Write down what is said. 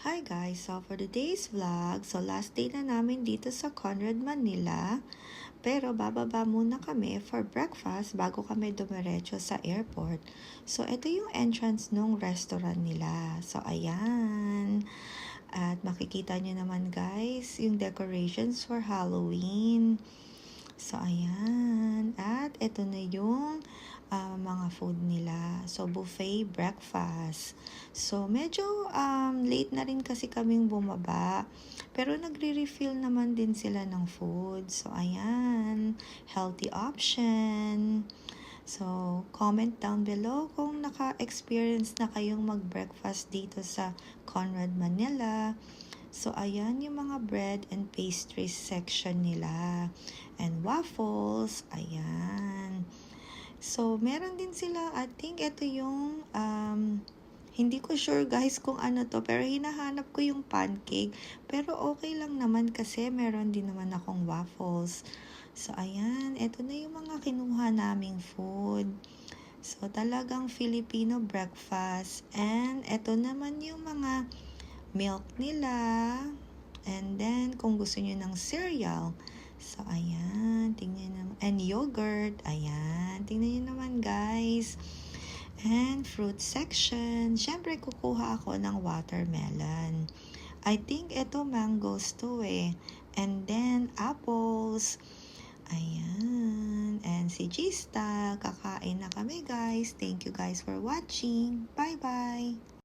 Hi guys! So for today's vlog, last day na namin dito sa Conrad, Manila. Pero bababa muna kami for breakfast bago kami dumiretso sa airport. So ito yung entrance nung restaurant nila. So ayan. At makikita nyo naman guys, yung decorations for Halloween. So ayan. At ito na yung mga food nila. So, buffet breakfast. So, medyo late na rin kasi kaming bumaba. Pero nagre-refill naman din sila ng food. So, ayan. Healthy option. So, comment down below kung naka-experience na kayong mag-breakfast dito sa Conrad, Manila. So, ayan yung mga bread and pastries section nila. And waffles. Ayan. So, meron din sila, I think ito yung, hindi ko sure guys kung ano to, pero hinahanap ko yung pancake. Pero okay lang naman kasi meron din naman akong waffles. So, ayan, ito na yung mga kinuha naming food. So, talagang Filipino breakfast. And ito naman yung mga milk nila. And then, kung gusto nyo ng cereal, so, ayan, tingnan naman. And yogurt, ayan, tingnan nyo naman guys. And fruit section, syempre kukuha ako ng watermelon. I think ito mangoes to eh. And then apples. Ayan. And si Gista, kakain na kami guys. Thank you guys for watching. Bye-bye.